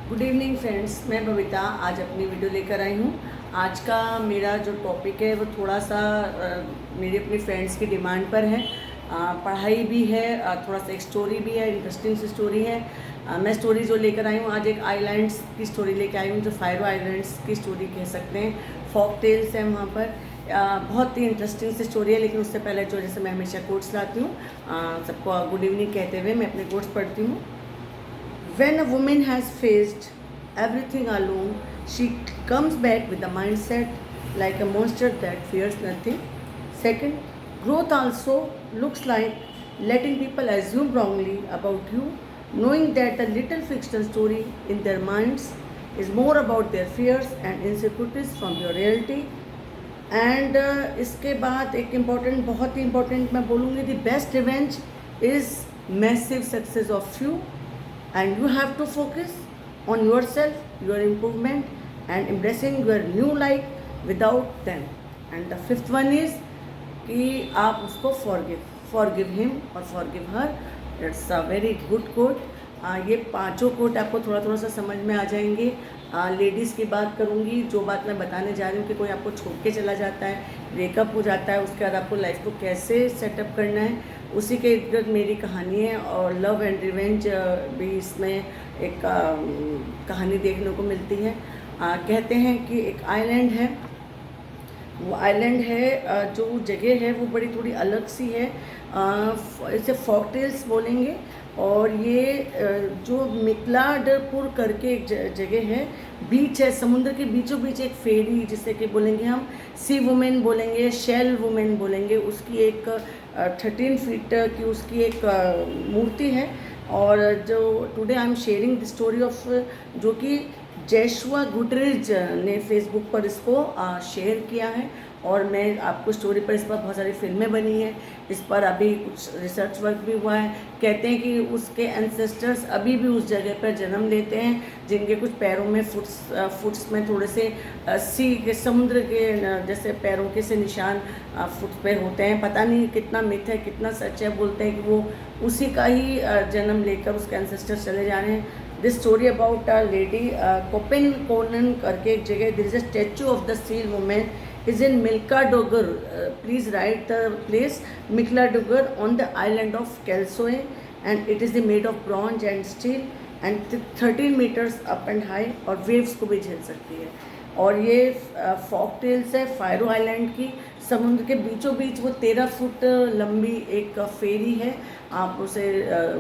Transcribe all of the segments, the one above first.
Good evening friends, मैं बबीता आज अपनी वीडियो लेकर आई हूँ। आज का मेरा जो टॉपिक है वो थोड़ा सा मेरी अपनी फ्रेंड्स की डिमांड पर है। पढ़ाई भी है, थोड़ा सा एक स्टोरी भी है, इंटरेस्टिंग सी स्टोरी है। मैं स्टोरी जो लेकर आई हूँ आज एक आइलैंड्स की स्टोरी लेकर आई हूँ, जो फायरो आइलैंड्स की स्टोरी कह सकते हैं। फॉक टेल्स है वहाँ पर। बहुत ही इंटरेस्टिंग सी स्टोरी है, लेकिन उससे पहले जो जैसे मैं हमेशा कोट्स लाती हूँ, सबको गुड इवनिंग कहते हुए मैं अपने कोट्स पढ़ती हूँ। When a woman has faced everything alone, she comes back with a mindset like a monster that fears nothing. Second, growth also looks like letting people assume wrongly about you, knowing that the little fictional story in their minds is more about their fears and insecurities from your reality. And इसके बाद एक important, बहुत ही important मैं बोलूँगी, the best revenge is massive success of you and you have to focus on yourself, your improvement and embracing your new life without them. And the fifth one is कि आप उसको forgive him or forgive her. It's a very good quote. ये पांचों coat आपको थोड़ा थोड़ा सा समझ में आ जाएंगे। लेडीज़ की बात करूँगी, जो बात मैं बताने जा रही हूँ कि कोई आपको छोड़ के चला जाता है, ब्रेकअप हो जाता है, उसके बाद आपको लाइफ को कैसे सेटअप करना है, उसी के इर्द गिर्द मेरी कहानी है। और लव एंड रिवेंज भी इसमें एक कहानी देखने को मिलती है। कहते हैं कि एक आइलैंड है, वो आइलैंड है, जो जगह है वो बड़ी थोड़ी अलग सी है। इसे फॉक टेल्स बोलेंगे। और ये जो मिक्लाडपुर करके एक जगह है, बीच है, समुद्र के बीचों बीच एक फेरी, जिसे कि बोलेंगे हम सी वुमेन बोलेंगे, शेल वुमेन बोलेंगे। उसकी एक 13 फीट की उसकी एक मूर्ति है। और जो today I am sharing the story of, जो कि जैशुआ गुटरेज ने फेसबुक पर इसको शेयर किया है। और मैं आपको स्टोरी पर, इस पर बहुत सारी फिल्में बनी हैं, इस पर अभी कुछ रिसर्च वर्क भी हुआ है। कहते हैं कि उसके एंसेस्टर्स अभी भी उस जगह पर जन्म लेते हैं, जिनके कुछ पैरों में फुट्स में थोड़े से सी के, समुद्र के जैसे पैरों के से निशान फुट पे होते हैं। पता नहीं कितना मिथ है, कितना सच है। बोलते हैं कि वो उसी का ही जन्म लेकर उसके एंसेस्टर्स चले जा रहे हैं। This story about a lady कोपेनकोनन करके एक जगह, there is a statue of the seal women is in Milkadogur. Please write the place, Milkadogur, on the island of Kelsoe, and it is made of bronze and steel and 13 meters up and high, और waves को भी झेल सकती है। और ये Fock tales है फायरो island की। समुद्र के बीचों बीच वो 13 फुट लंबी एक फेरी है। आप उसे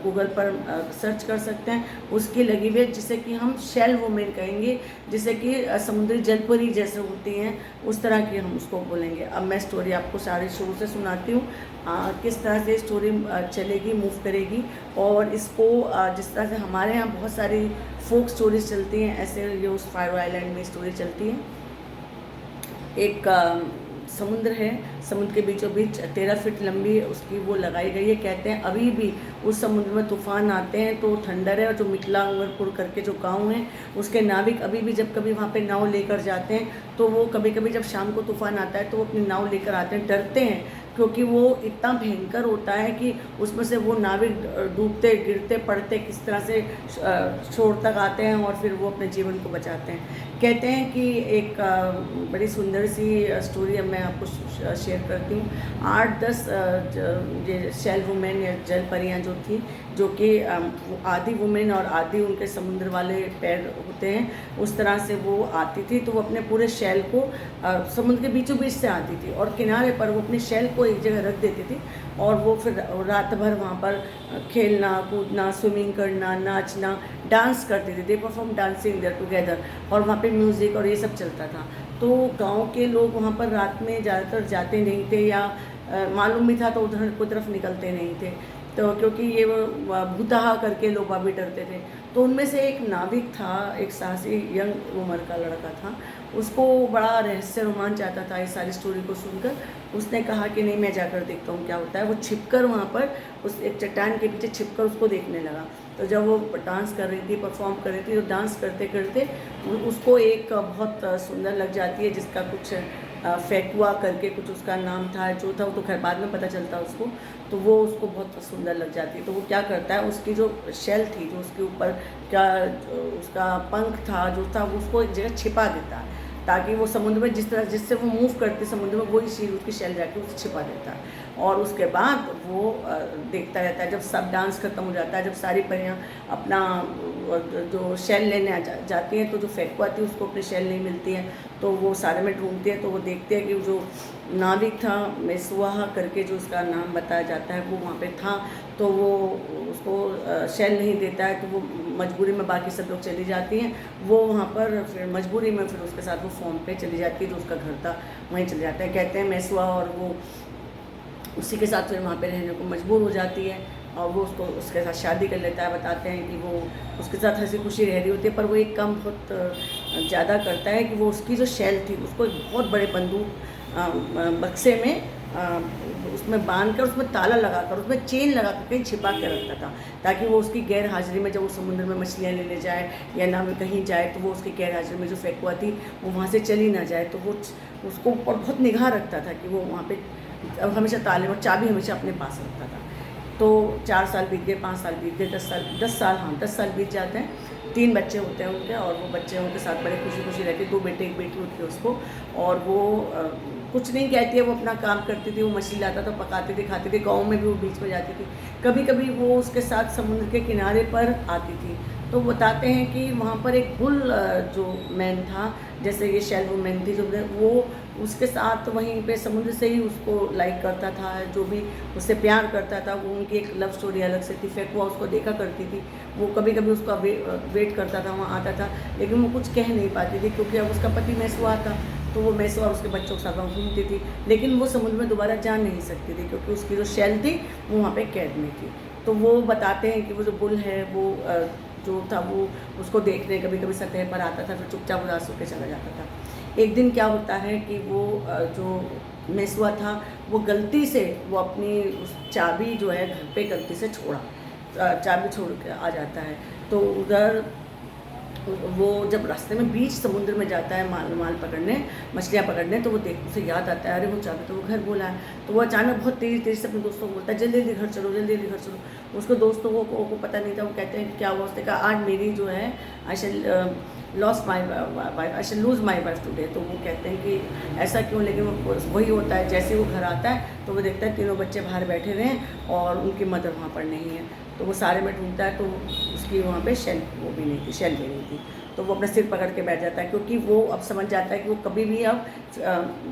गूगल पर सर्च कर सकते हैं। उसकी लगी हुई है, जिसे कि हम शेल वुमेन कहेंगे, जिसे कि समुद्री जलपरी जैसे होती हैं, उस तरह की हम उसको बोलेंगे। अब मैं स्टोरी आपको सारी शुरू से सुनाती हूँ, किस तरह से स्टोरी चलेगी, मूव करेगी। और इसको जिस तरह से हमारे यहाँ बहुत सारी फोक स्टोरीज चलती हैं, ऐसे ये उस फायरो आइलैंड में स्टोरी चलती है। एक समुद्र है, समुद्र के बीचों बीच 13 फीट लंबी उसकी वो लगाई गई है। कहते हैं अभी भी उस समुद्र में तूफान आते हैं तो ठंडर है। और जो मिकलांगरपुर करके जो गांव है, उसके नाविक अभी भी जब कभी वहाँ पे नाव लेकर जाते हैं, तो वो कभी कभी जब शाम को तूफान आता है तो वो अपनी नाव लेकर आते हैं। डरते हैं क्योंकि वो इतना भयंकर होता है कि उसमें से वो नाविक डूबते, गिरते, पड़ते, किस तरह से छोर तक आते हैं और फिर वो अपने जीवन को बचाते हैं। कहते हैं कि एक बड़ी सुंदर सी स्टोरी अब मैं आपको शेयर करती हूँ। 8-10 ये शेल वुमेन या जल परियाँ जो थी, जो कि आधी वुमेन और आधी उनके समुद्र वाले पैर होते हैं, उस तरह से वो आती थी। तो वो अपने पूरे शेल को समुद्र के बीचों बीच से आती थी और किनारे पर वो अपने शेल को एक जगह रख देती थी। और वो फिर रात भर वहाँ पर खेलना, कूदना, स्विमिंग करना, नाचना, डांस करते थे। They perform dancing there together. और वहाँ पे म्यूज़िक और ये सब चलता था। तो गांव के लोग वहाँ पर रात में ज़्यादातर जाते नहीं थे, या मालूम भी था तो उधर को तरफ निकलते नहीं थे। तो क्योंकि ये भूतहा करके लोग भी डरते थे। तो उनमें से एक नाविक था, एक साहसी यंग उम्र का लड़का था। उसको बड़ा रहस्य रोमांच आता था इस सारी स्टोरी को सुनकर। उसने कहा कि नहीं, मैं जाकर देखता हूँ क्या होता है। वो छिपकर वहाँ पर उस एक चट्टान के पीछे छिपकर उसको देखने लगा। तो जब वो डांस कर रही थी, परफॉर्म कर रही थी, तो डांस करते करते उसको एक बहुत सुंदर लग जाती है, जिसका कुछ फेकुआ करके कुछ उसका नाम था, जो था वो तो खैर बाद में पता चलता उसको। तो वो उसको बहुत सुंदर लग जाती है। तो वो क्या करता है, उसकी जो शेल थी, जो उसके ऊपर का उसका पंख था जो था, वो उसको एक जगह छिपा देता है, ताकि वो समुद्र में जिस तरह जिससे वो मूव करती समुद्र में, वही चीज़ उसकी शेल जाके उसे छिपा देता है। और उसके बाद वो देखता रहता है, जब सब डांस खत्म हो जाता है, जब सारी परियां अपना जो शेल लेने जाती हैं, तो जो फेकुआ थी उसको अपनी शेल नहीं मिलती है। तो वो सारे में ढूंढती है, तो वो देखते हैं कि जो नाविक था मेसुआ करके जो उसका नाम बताया जाता है, वो वहाँ पे था। तो वो उसको शेल नहीं देता है, तो वो मजबूरी में बाकी सब लोग चली जाती हैं। वो वहाँ पर फिर मजबूरी में फिर उसके साथ वो फॉर्म पे चली जाती है, जो उसका घर था वहीं चले जाता है। कहते हैं मेसुआ, और वो उसी के साथ फिर वहाँ पे रहने को मजबूर हो जाती है, और वो उसके साथ शादी कर लेता है। बताते हैं कि वो उसके साथ हंसी खुशी रह रही होती है, पर वो एक काम बहुत ज़्यादा करता है कि वो उसकी जो शेल थी उसको एक बहुत बड़े बंदूक बक्से में उसमें बांध कर, उसमें ताला लगाकर, उसमें चेन लगा कर कहीं छिपा के रखता था, ताकि वो उसकी गैर हाजिरी में जब वो समुद्र में मछलियाँ लेने जाए या ना कहीं जाए, तो वो उसकी गैर हाजिरी में जो फेकुआ थी वो वहाँ से चली ना जाए। तो वो उसको ऊपर बहुत निगाह रखता था कि वो वहाँ पे हमेशा ताले और चाबी हमेशा अपने पास रखता था। तो 4 साल बीत गए, 5 साल बीत गए, 10 साल बीत जाते हैं। 3 बच्चे होते हैं उनके, और वो बच्चे उनके साथ बड़े खुशी खुशी रहते, 2 बेटे 1 बेटी होती है उसको। और वो कुछ नहीं कहती है, वो अपना काम करती थी, वो मछली लाता था, पकाती थी, खाती थी। गाँव में भी वो बीच में जाती थी, कभी कभी वो उसके साथ समुद्र के किनारे पर आती थी। तो बताते हैं कि वहाँ पर एक बुल जो मैन था, जैसे ये शैलो मैन थी, जो वो उसके साथ वहीं पे समुद्र से ही उसको लाइक करता था, जो भी उससे प्यार करता था। वो उनकी एक लव स्टोरी अलग से थी। फेकुआ उसको देखा करती थी, वो कभी कभी उसका वेट करता था, वहाँ आता था, लेकिन वो कुछ कह नहीं पाती थी, क्योंकि अब उसका पति मेसुआ था। तो वो मेसुआ उसके बच्चों के साथ वहाँ घूमती थी, लेकिन वो समुद्र में दोबारा जा नहीं सकती थी, क्योंकि उसकी जो शेल थी वो वहाँ पे कैद में थी। तो वो बताते हैं कि वो जो बुल है, वो जो था वो उसको देखने कभी कभी सतह पर आता था, फिर चुपचाप उदास होकर चला जाता था। एक दिन क्या होता है कि वो जो मेसुआ था, वो गलती से वो अपनी उस चाबी जो है घर पे गलती से चाबी छोड़ के आ जाता है। तो उधर वो जब रास्ते में बीच समुद्र में जाता है माल पकड़ने, मछलियाँ पकड़ने, तो वो उसे याद आता है, अरे वो चाबी तो वो घर बोला है। तो वो अचानक बहुत तेज़ी से अपने दोस्तों को बोलता है, जल्दी जल्दी घर चलो, जल्दी जल्दी घर चलो। उसको दोस्तों को पता नहीं था। वो कहते हैं कि क्या हुआ? उसने कहा, आज मेरी जो है I shall lost my wife, I shall lose my wife today. तो वो कहते हैं कि ऐसा क्यों? लेकिन वो वही होता है, जैसे वो घर आता है तो वो देखता है 3 बच्चे बाहर बैठे हुए हैं और उनकी मदर वहाँ पर नहीं है। तो वो सारे में ढूंढता है, तो उसकी वहाँ पे शेल वो भी नहीं थी, शेल भी नहीं थी। तो वो अपना सिर पकड़ के बैठ जाता है, क्योंकि वो अब समझ जाता है कि वो कभी भी अब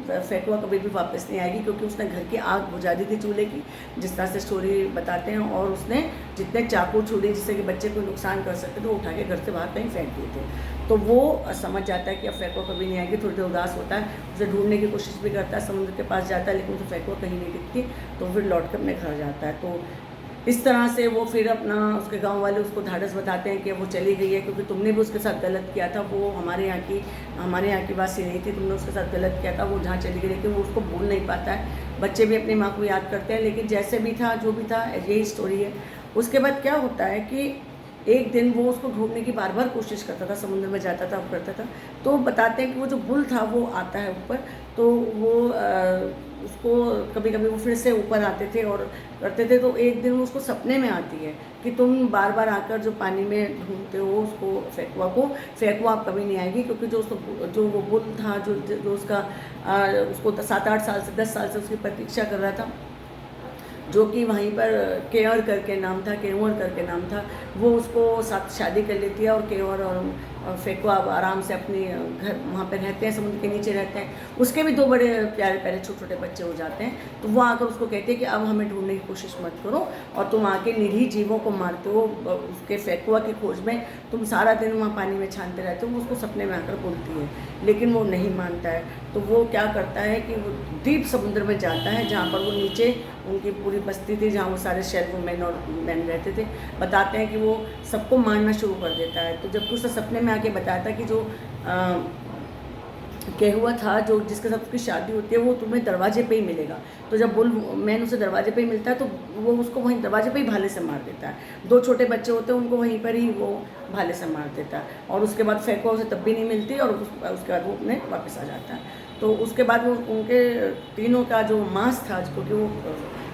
फेकुआ कभी भी वापस नहीं आएगी, क्योंकि उसने घर की आग बुझा दी थी चूल्हे की, जिस तरह से स्टोरी बताते हैं। और उसने जितने चाकू छुरी जिससे कि बच्चे को नुकसान कर सकते थे, वो उठा के घर से बाहर कहीं फेंक दिए थे। तो वो समझ जाता है कि अब फेकुआ कभी नहीं आएगी। थोड़ी देर उदास होता है, उसे ढूंढने की कोशिश भी करता है, समुद्र के पास जाता है, लेकिन उसे फेकुआ कहीं नहीं दिखती। तो फिर लौट कर अपने घर जाता है। तो इस तरह से वो फिर अपना, उसके गांव वाले उसको ढाढ़स बताते हैं कि वो चली गई है, क्योंकि तुमने भी उसके साथ गलत किया था। वो हमारे यहाँ की वासी नहीं थी, तुमने उसके साथ गलत किया था, वो जहाँ चली गई। लेकिन वो उसको भूल नहीं पाता है। बच्चे भी अपनी माँ को याद करते हैं, लेकिन जैसे भी था, जो भी था, यही स्टोरी है। उसके बाद क्या होता है कि एक दिन वो उसको ढूंढने की बार बार कोशिश करता था, समुद्र में जाता था, वो करता था। तो बताते हैं कि वो जो बुल था वो आता है ऊपर, तो वो उसको कभी कभी वो फिर से ऊपर आते थे और करते थे। तो एक दिन वो उसको सपने में आती है कि तुम बार बार आकर जो पानी में ढूंढते हो उसको, फेकुआ आप कभी नहीं आएगी, क्योंकि जो वो बुल था, जो उसको 7-8 साल से 10 साल से उसकी प्रतीक्षा कर रहा था, जो कि वहीं पर केवर करके नाम था, वो उसको साथ शादी कर लेती है। और केवर और फेकुआ आराम से अपने घर वहाँ पे रहते हैं, समुद्र के नीचे रहते हैं। उसके भी 2 बड़े प्यारे प्यारे छोटे छोटे बच्चे हो जाते हैं। तो वो आकर उसको कहते हैं कि अब हमें ढूंढने की कोशिश मत करो, और तुम आके निरीह जीवों को मारते हो, उसके फेकुआ की खोज में तुम सारा दिन वहाँ पानी में छानते रहते हो। वो उसको सपने में आकर बोलती है, लेकिन वो नहीं मानता है। तो वो क्या करता है कि वो डीप समुद्र में जाता है, जहाँ पर वो नीचे उनकी पूरी बस्ती थी, जहाँ वो सारे शेल वुमेन और मैन रहते थे। बताते हैं कि वो सबको मारना शुरू कर देता है। तो जब उसने सपने में आके बताया था कि जो केहुआ था, जो जिसके साथ उसकी शादी होती है, वो तुम्हें दरवाजे पे ही मिलेगा। तो जब बुल मैन उसे दरवाजे पे ही मिलता है, तो वो उसको वहीं दरवाजे पे ही भाले से मार देता है। 2 छोटे बच्चे होते हैं, उनको वहीं पर ही वो भाले से मार देता है। और उसके बाद फेकुआ उसे तब भी नहीं मिलती, और उसके बाद वो अपने वापस आ जाता है। तो उसके बाद वो उनके तीनों का जो मांस था, क्योंकि वो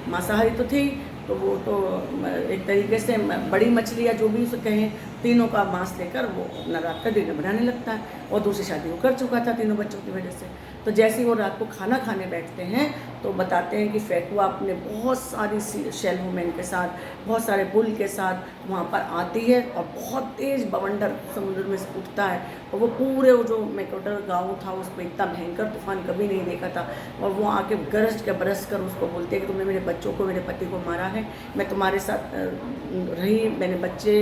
मांसाहारी तो थे ही, तो वो तो एक तरीके से बड़ी मछली या जो भी उसे कहें, तीनों का मांस लेकर वो अपना रात का डिनर बनाने लगता है। और दूसरी शादी वो कर चुका था तीनों बच्चों की वजह से। तो जैसे ही वो रात को खाना खाने बैठते हैं तो बताते हैं कि फेकुआ अपने बहुत सारी शेल वुमेन के साथ, बहुत सारे बुल के साथ वहाँ पर आती है और बहुत तेज़ बवंडर समुद्र में से उठता है। और वो पूरे वो जो मैकोटर गाँव था उस पर इतना भयंकर तूफान कभी नहीं देखा था। और वो आके गरज के बरस कर उसको बोलते हैं कि तुमने मेरे बच्चों को, मेरे पति को मारा है, मैं तुम्हारे साथ रही, मैंने बच्चे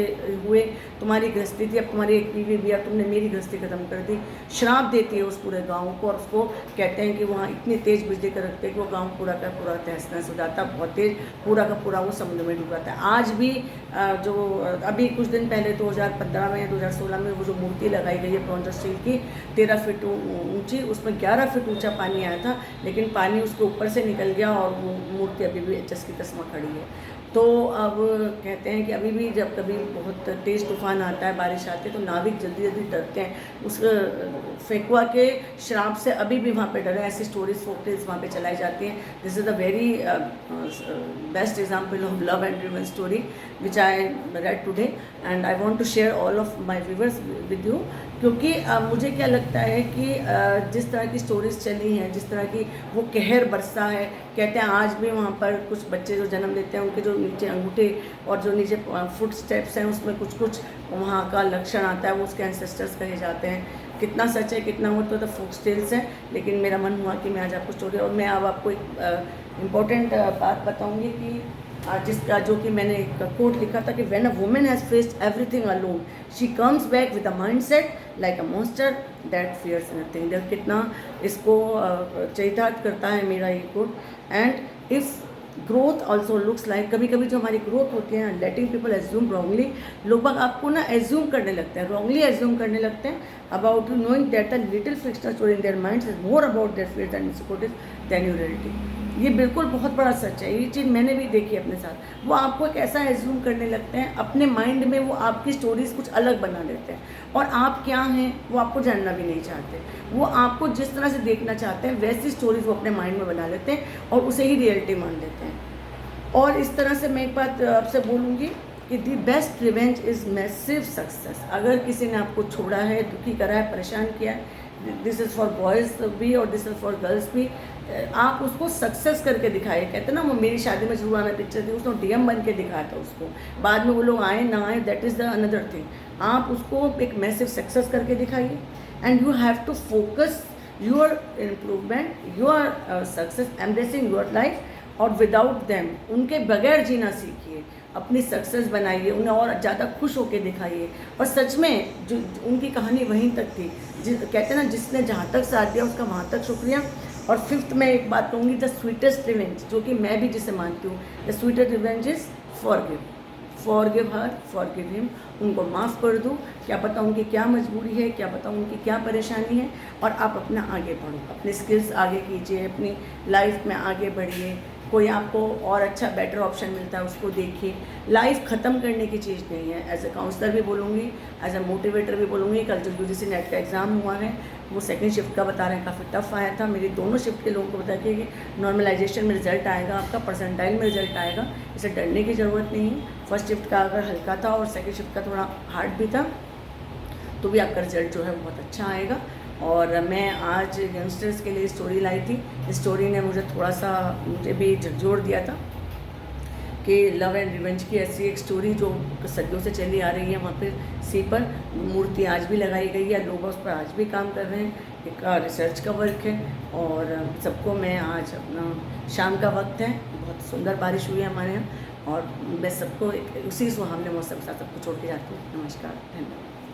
हुए, तुम्हारी गृहस्थी थी, अब तुम्हारी एक बीवी भी है, तुमने मेरी गृहस्थी खत्म कर दी। श्राप देती है उस पूरे गाँव को। और उसको कहते हैं कि वहाँ इतनी तेज़ बिजली कर रखते हैं कि वो गाँव पूरा का पूरा तहस नहस हो जाता, बहुत तेज़, पूरा का पूरा वो समुद्र में डूब जाता है। आज भी जो अभी कुछ दिन पहले 2015 में या 2016 में वो जो मूर्ति लगाई गई है ब्रॉन्ज स्टील की 13 फीट ऊंची, उसमें 11 फीट ऊंचा पानी आया था, लेकिन पानी उसके ऊपर से निकल गया और वो मूर्ति अभी भी एचएस की तस्मा खड़ी है। तो अब कहते हैं कि अभी भी जब कभी बहुत तेज़ तूफान आता है, बारिश आती है, तो नाविक जल्दी जल्दी डरते हैं उस फेकुआ के श्राप से। अभी भी वहाँ पे डरे, ऐसी स्टोरीज फोक टेल्स वहाँ पे चलाई जाती हैं। This is the very best example of love and revenge story which I read today and I want to share all of my viewers with you. क्योंकि मुझे क्या लगता है कि जिस तरह की स्टोरीज चली हैं, जिस तरह की वो कहर बरसा है, कहते हैं आज भी वहाँ पर कुछ बच्चे जो जन्म लेते हैं उनके जो नीचे अंगूठे और जो नीचे फुट स्टेप्स हैं उसमें कुछ कुछ वहाँ का लक्षण आता है, वो उसके एंसेस्टर्स कहे जाते हैं। कितना सच है कितना वो तो फोक टेल्स है, लेकिन मेरा मन हुआ कि मैं आज आपको स्टोरी, और मैं अब आपको एक इम्पॉर्टेंट बात बताऊँगी कि जिसका जो कि मैंने एक कोट लिखा था कि when a woman has faced everything alone she comes back with a mindset like a monster that fears nothing. जब कितना इसको चरितार्थ करता है मेरा ये quote. And if growth also looks like, कभी कभी जो हमारी ग्रोथ होती है, लेटिंग पीपल एज्यूम रॉन्गली, लोग आपको ना एज्यूम करने लगते हैं, रॉन्गली एज्यूम करने लगते हैं about you, knowing that the little fictional story in their minds is more about their fears and insecurities than your reality. ये बिल्कुल बहुत बड़ा सच है, ये चीज़ मैंने भी देखी अपने साथ। वो आपको एक ऐसा एज्यूम करने लगते हैं अपने माइंड में, वो आपकी स्टोरीज कुछ अलग बना देते हैं और आप क्या हैं वो आपको जानना भी नहीं चाहते। वो आपको जिस तरह से देखना चाहते हैं वैसी स्टोरीज वो अपने माइंड में बना लेते हैं और उसे ही रियलिटी मान लेते हैं। और इस तरह से मैं एक बात आपसे बोलूँगी कि the best revenge is massive success. अगर किसी ने आपको छोड़ा है, दुखी करा है, परेशान किया है, दिस इज़ फॉर बॉयज़ भी और दिस इज़ फॉर गर्ल्स भी, आप उसको सक्सेस करके दिखाए। कहते हैं ना, वो मेरी शादी में जुर्माना पिक्चर थी, उसने डीएम बन के दिखाया था उसको, बाद में वो लोग आए ना आए that is the another thing. आप उसको एक मैसिव सक्सेस करके दिखाइए and you have to focus your improvement, your success, embracing your life. और विदाउट देम, उनके बगैर जीना सीखिए, अपनी सक्सेस बनाइए, उन्हें और ज़्यादा खुश होकर दिखाइए। और सच में जो उनकी कहानी वहीं तक थी, कहते हैं ना, जिसने जहाँ तक साथ दिया उसका वहाँ तक शुक्रिया। और फिफ्थ में एक बात कहूँगी, द स्वीटेस्ट रिवेंज, जो कि मैं भी जिसे मानती हूँ, the sweetest revenge is forgive. Forgive her, forgive him. उनको माफ़ कर दो, क्या पता उनकी क्या मजबूरी है, क्या पता उनकी क्या परेशानी है, और आप अपना आगे बढ़ो, अपने स्किल्स आगे कीजिए, अपनी लाइफ में आगे बढ़िए। कोई आपको और अच्छा बेटर ऑप्शन मिलता है उसको देखिए। लाइफ ख़त्म करने की चीज़ नहीं है। एज ए काउंसलर भी बोलूँगी, एज ए मोटिवेटर भी बोलूँगी। कल जो यूजीसी नेट का एग्ज़ाम हुआ है वो सेकंड शिफ्ट का बता रहे हैं, काफ़ी टफ आया था। मेरी दोनों शिफ्ट के लोगों को बता के कि नॉर्मलाइजेशन में रिजल्ट आएगा, आपका परसेंटाइल में रिजल्ट आएगा, इसे डरने की ज़रूरत नहीं है। फर्स्ट शिफ्ट का अगर हल्का था और सेकेंड शिफ्ट का थोड़ा हार्ड भी था, तो भी आपका रिजल्ट जो है वो बहुत अच्छा आएगा। और मैं आज यंगस्टर्स के लिए स्टोरी लाई थी। इस स्टोरी ने मुझे भी झकझोर दिया था कि लव एंड रिवेंज की ऐसी एक स्टोरी जो सदियों से चली आ रही है। वहाँ पे सी पर मूर्ति आज भी लगाई गई है, लोग उस पर आज भी काम कर रहे हैं, एक रिसर्च का वर्क है। और सबको मैं आज अपना, शाम का वक्त है, बहुत सुंदर बारिश हुई है हमारे यहाँ, और मैं सबको उसी सुहावने मौसम के साथ सबको छोड़ के जाती हूँ। नमस्कार, धन्यवाद।